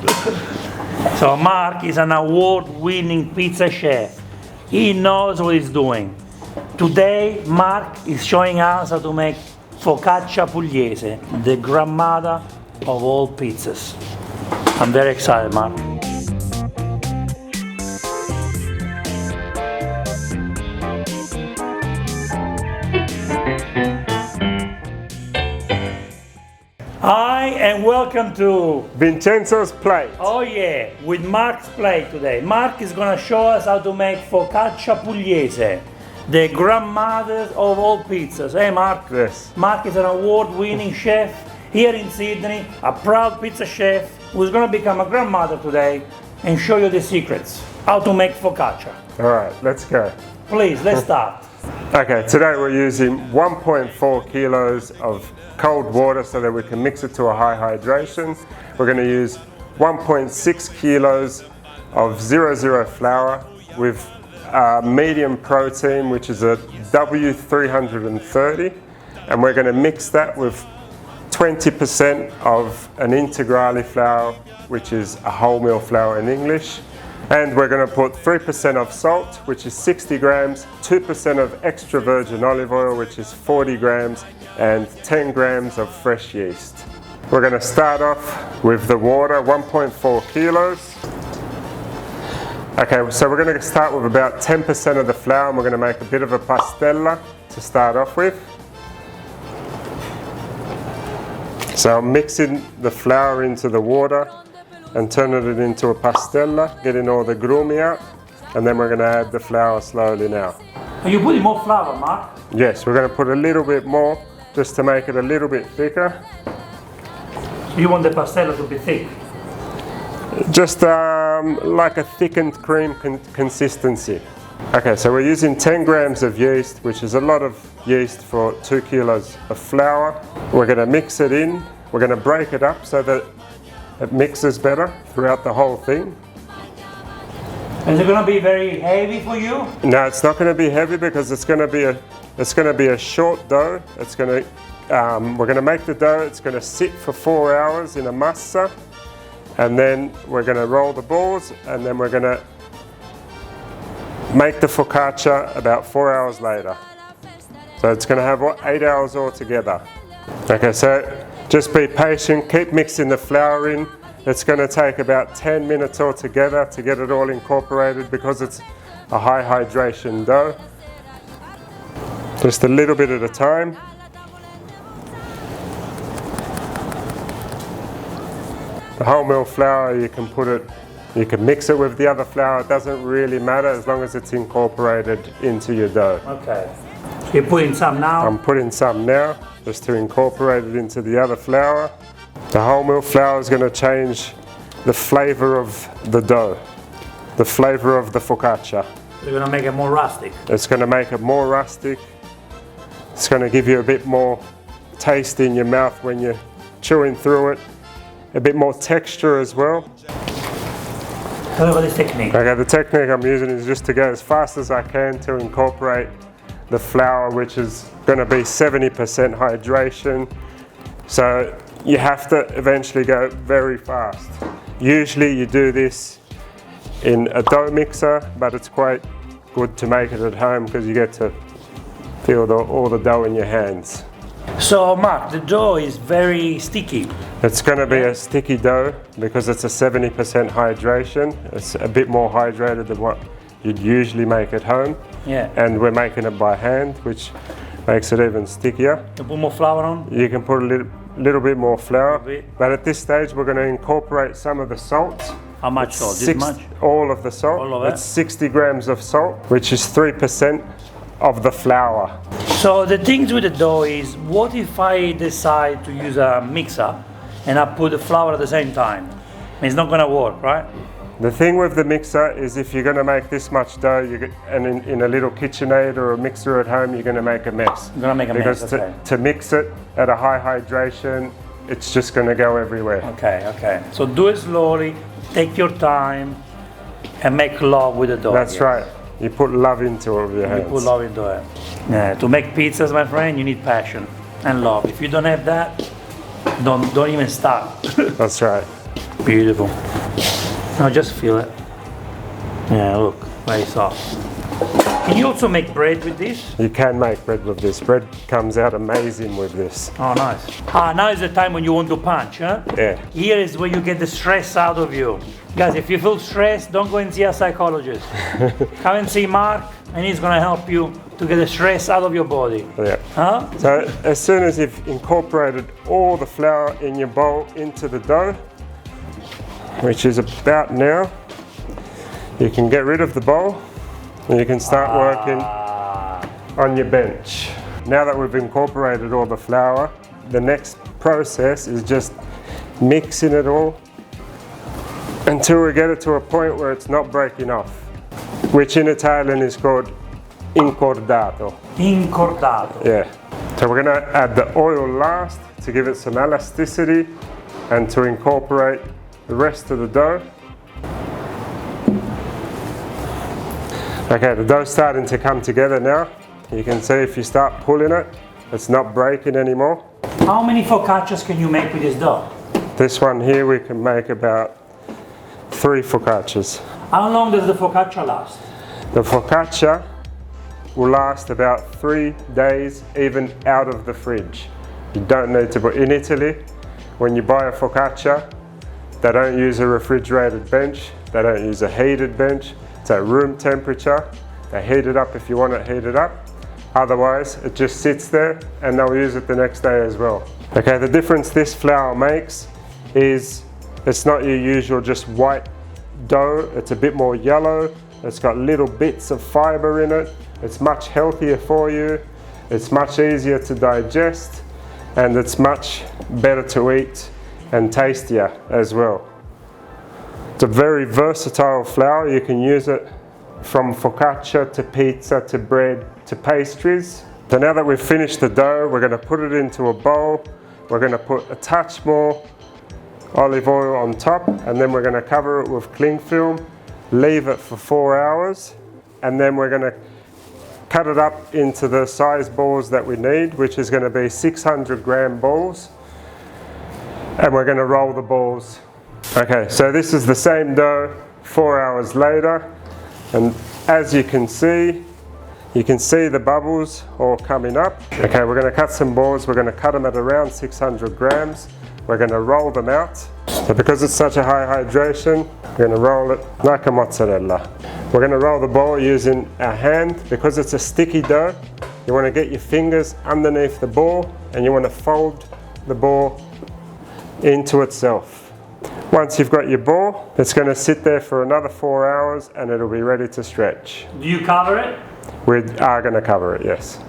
So Mark is an award-winning pizza chef. He knows what he's doing. Today, Mark is showing us how to make Focaccia Pugliese, the grandmother of all pizzas. I'm very excited, Mark. Hi, and welcome to Vincenzo's plate. Oh yeah, with Mark's plate today. Mark is gonna show us how to make Focaccia Pugliese, the grandmother of all pizzas. Hey Mark? Yes. Mark is an award-winning chef here in Sydney, a proud pizza chef who's gonna become a grandmother today and show you the secrets, how to make Focaccia. All right, let's go. Please, let's start. Okay, today we're using 1.4 kilos of cold water so that we can mix it to a high hydration. We're going to use 1.6 kilos of 00 flour with medium protein, which is a W330, and we're going to mix that with 20% of an integrale flour, which is a wholemeal flour in English. And we're going to put 3% of salt, which is 60 grams, 2% of extra virgin olive oil, which is 40 grams, and 10 grams of fresh yeast. We're going to start off with the water, 1.4 kilos. Okay, so we're going to start with about 10% of the flour, and we're going to make a bit of a pastella to start off with. So I'm mixing the flour into the water and turning it into a pastella, getting all the grumi out, and then we're going to add the flour slowly now. Are you putting more flour, Mark? Yes, we're going to put a little bit more just to make it a little bit thicker. You want the pastella to be thick? Just like a thickened cream consistency. Okay, so we're using 10 grams of yeast, which is a lot of yeast for 2 kilos of flour. We're going to mix it in. We're going to break it up so that it mixes better throughout the whole thing. Is it going to be very heavy for you? No, it's not going to be heavy because it's going to be a short dough. It's going to we're going to make the dough. It's going to sit for 4 hours in a massa, and then we're going to roll the balls, and then we're going to make the focaccia about 4 hours later. So it's going to have 8 hours altogether. Okay, so just be patient, keep mixing the flour in. It's going to take about 10 minutes altogether to get it all incorporated because it's a high hydration dough. Just a little bit at a time. The wholemeal flour, you can mix it with the other flour. It doesn't really matter as long as it's incorporated into your dough. Okay. You're putting some now? I'm putting some now, just to incorporate it into the other flour. The wholemeal flour is going to change the flavour of the dough, the flavour of the focaccia. You're going to make it more rustic? It's going to make it more rustic. It's going to give you a bit more taste in your mouth when you're chewing through it. A bit more texture as well. Tell me about the technique. Okay, the technique I'm using is just to go as fast as I can to incorporate the flour, which is going to be 70% hydration. So you have to eventually go very fast. Usually you do this in a dough mixer, but it's quite good to make it at home because you get to feel all the dough in your hands. So Mark, the dough is very sticky. It's going to be a sticky dough because it's a 70% hydration. It's a bit more hydrated than what you'd usually make at home. Yeah. And we're making it by hand, which makes it even stickier. You put more flour on? You can put a little bit more flour, but at this stage we're going to incorporate some of the salt. How much salt? This much? All of the salt. All of it? It's 60 grams of salt, which is 3% of the flour. So the things with the dough is, what if I decide to use a mixer and I put the flour at the same time? It's not going to work, right? The thing with the mixer is if you're going to make this much dough and in a little KitchenAid or a mixer at home, you're going to make a mess. You're going to make a mess, okay. Because to mix it at a high hydration, it's just going to go everywhere. Okay. So do it slowly, take your time, and make love with the dough. That's right. You put love into it with your hands. You put love into it. Yeah, to make pizzas, my friend, you need passion and love. If you don't have that, don't even start. That's right. Beautiful. Now just feel it. Yeah, look, very soft. Can you also make bread with this? You can make bread with this. Bread comes out amazing with this. Oh, nice. Now is the time when you want to punch, huh? Yeah. Here is where you get the stress out of you. Guys, if you feel stressed, don't go and see a psychologist. Come and see Mark, and he's going to help you to get the stress out of your body. Yeah. Huh? So as soon as you've incorporated all the flour in your bowl into the dough, which is about now, you can get rid of the bowl and you can start working on your bench. Now that we've incorporated all the flour, the next process is just mixing it all until we get it to a point where it's not breaking off, which in Italian is called incordato. Incordato. Yeah. So we're going to add the oil last to give it some elasticity and to incorporate the rest of the dough. Okay, the dough's starting to come together now. You can see if you start pulling it, it's not breaking anymore. How many focaccias can you make with this dough? This one here we can make about 3 focaccias. How long does the focaccia last? The focaccia will last about 3 days even out of the fridge. You don't need to put, in Italy, when you buy a focaccia, they don't use a refrigerated bench, they don't use a heated bench, it's at room temperature. They heat it up if you want it heated up. Otherwise, it just sits there and they'll use it the next day as well. Okay, the difference this flour makes is it's not your usual just white dough, it's a bit more yellow, it's got little bits of fiber in it, it's much healthier for you, it's much easier to digest, and it's much better to eat and tastier as well. It's a very versatile flour. You can use it from focaccia to pizza to bread to pastries. So now that we've finished the dough, we're going to put it into a bowl. We're going to put a touch more olive oil on top, and then we're going to cover it with cling film, leave it for 4 hours, and then we're going to cut it up into the size balls that we need, which is going to be 600 gram balls, and we're going to roll the balls. Okay, so this is the same dough 4 hours later, and as you can see the bubbles all coming up. Okay, we're going to cut some balls. We're going to cut them at around 600 grams. We're going to roll them out. So because it's such a high hydration, we're going to roll it like a mozzarella. We're going to roll the ball using our hand. Because it's a sticky dough, you want to get your fingers underneath the ball and you want to fold the ball into itself. Once you've got your ball, it's going to sit there for another 4 hours and it'll be ready to stretch. Do you cover it? We are going to cover it, yes.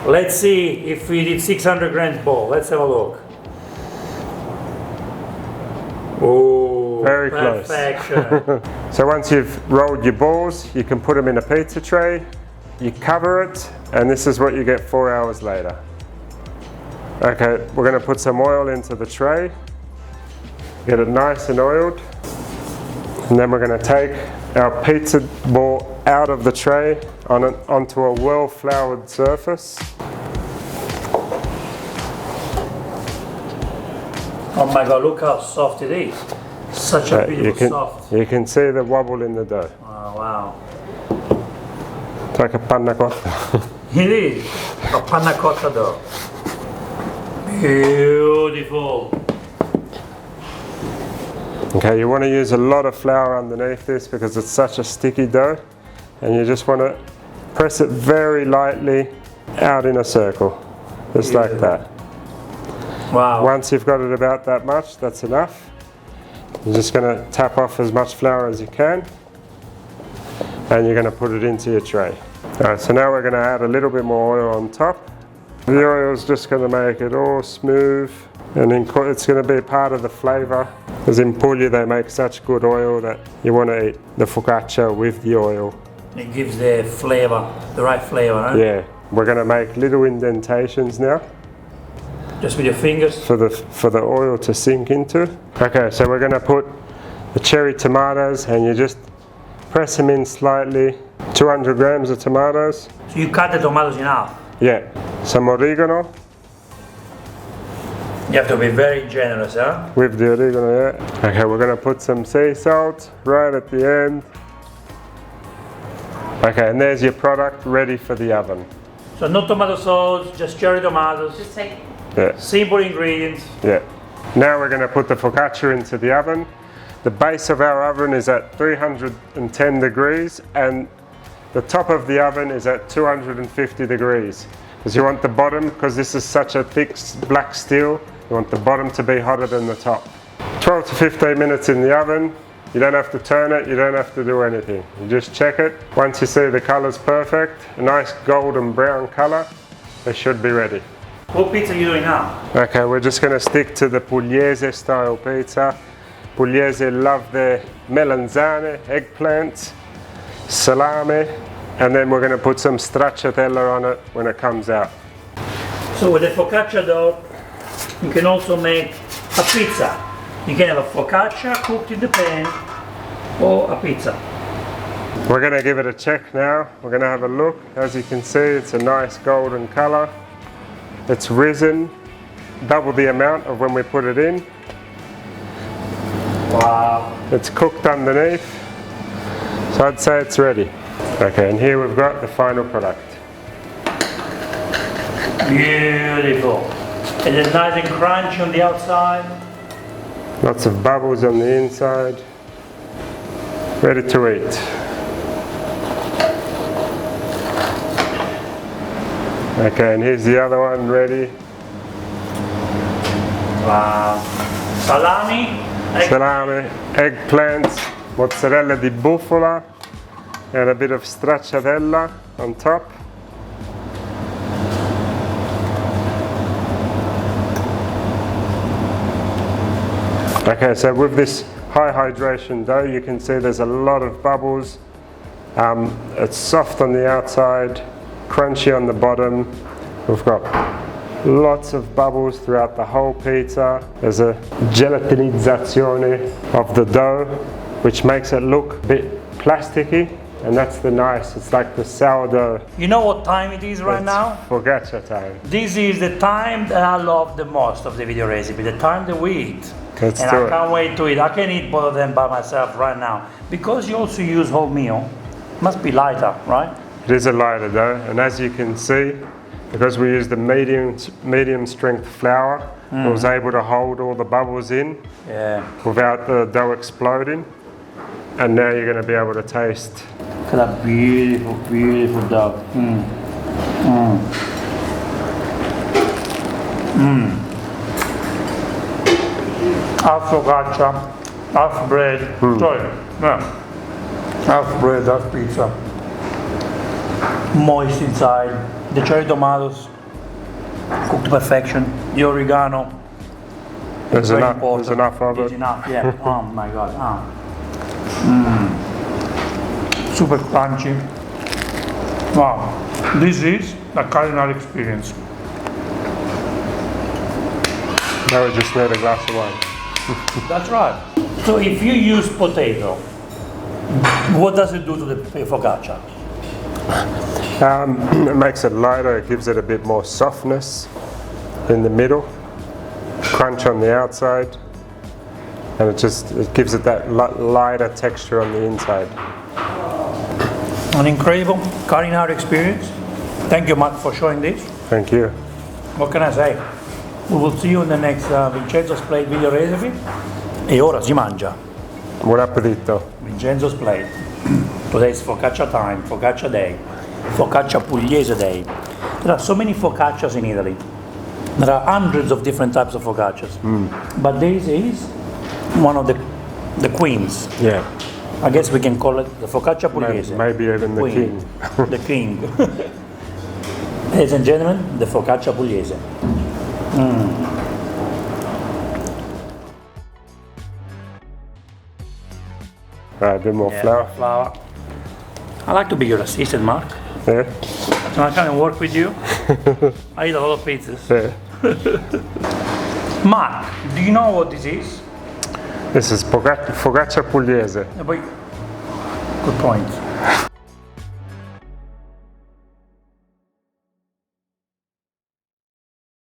Let's see if we did 600 grams ball. Let's have a look. Oh, very perfection. Close. So once you've rolled your balls, you can put them in a pizza tray, you cover it, and this is what you get 4 hours later. Okay, we're going to put some oil into the tray, get it nice and oiled, and then we're going to take our pizza ball out of the tray onto a well floured surface. Oh my God, look how soft it is. Such a beautiful soft. You can see the wobble in the dough. Oh, wow. It's like a panna cotta. It is a panna cotta dough. Beautiful. Okay, you want to use a lot of flour underneath this because it's such a sticky dough, and you just want to press it very lightly out in a circle, just like that. Wow. Once you've got it about that much, that's enough. You're just going to tap off as much flour as you can, and you're going to put it into your tray. Alright, so now we're going to add a little bit more oil on top. The oil is just going to make it all smooth, and it's going to be part of the flavour. Because in Puglia they make such good oil that you want to eat the focaccia with the oil. It gives the flavour, the right flavour, huh? Yeah, we're going to make little indentations now. Just with your fingers? For the oil to sink into. Okay, so we're going to put the cherry tomatoes, and you just press them in slightly. 200 grams of tomatoes. So you cut the tomatoes in half? Yeah. Some oregano. You have to be very generous, huh? With the oregano, yeah. Okay, we're gonna put some sea salt right at the end. Okay, and there's your product ready for the oven. So no tomato sauce, just cherry tomatoes. Just take. Yeah. Simple ingredients. Yeah. Now we're going to put the focaccia into the oven. The base of our oven is at 310 degrees and the top of the oven is at 250 degrees. Because you want the bottom, because this is such a thick black steel, you want the bottom to be hotter than the top. 12 to 15 minutes in the oven. You don't have to turn it, you don't have to do anything. You just check it. Once you see the color's perfect, a nice golden brown color, they should be ready. What pizza are you doing now? Okay, we're just going to stick to the Pugliese style pizza. Pugliese love their melanzane, eggplant, salami, and then we're going to put some stracciatella on it when it comes out. So with the focaccia dough, you can also make a pizza. You can have a focaccia cooked in the pan or a pizza. We're going to give it a check now. We're going to have a look. As you can see, it's a nice golden color. It's risen double the amount of when we put it in. Wow. It's cooked underneath. So I'd say it's ready. Okay, and here we've got the final product. Beautiful. And it's nice and crunchy on the outside. Lots of bubbles on the inside. Ready to eat. Okay, and here's the other one ready. Wow. Salami. Salami, eggplants, mozzarella di bufala, and a bit of stracciatella on top. Okay, so with this high hydration dough, you can see there's a lot of bubbles. It's soft on the outside, crunchy on the bottom. We've got lots of bubbles throughout the whole pizza. There's a gelatinizzazione of the dough, which makes it look a bit plasticky, and that's the nice, it's like the sourdough. You know what time it is right now? Focaccia time. This is the time that I love the most of the video recipe, the time that we eat. Let's and do I it. can't wait to eat. I can eat both of them by myself right now. Because you also use wholemeal, must be lighter, right? It is a lighter dough, and as you can see, because we used the medium strength flour, it was able to hold all the bubbles in without the dough exploding. And now you're going to be able to taste. Look at that beautiful, beautiful dough. Half focaccia, half bread. Sorry, yeah. Half bread, half pizza. Moist inside. The cherry tomatoes cooked to perfection. The oregano. There's very enough. important. There's enough of There's it. enough, yeah. Oh my god. Super crunchy. Wow. This is a culinary experience. Now we just need a glass of wine. That's right. So if you use potato, what does it do to the focaccia? It makes it lighter. It gives it a bit more softness in the middle, crunch on the outside, and it gives it that lighter texture on the inside. An incredible culinary experience. Thank you, Mark, for showing this. Thank you. What can I say? We will see you in the next Vincenzo's Plate video recipe. E ora si mangia. Buon appetito. Vincenzo's Plate. Today's focaccia time, focaccia day, focaccia pugliese day. There are so many focaccias in Italy. There are hundreds of different types of focaccias. But this is one of the queens. Yeah. I guess we can call it the focaccia pugliese. Maybe even the king. The king. Ladies and gentlemen, the focaccia pugliese. Right, a bit more flour. Flour. I like to be your assistant, Mark. Yeah. So I can work with you. I eat a lot of pizzas. Yeah. Mark, do you know what this is? This is focaccia pugliese. Good point.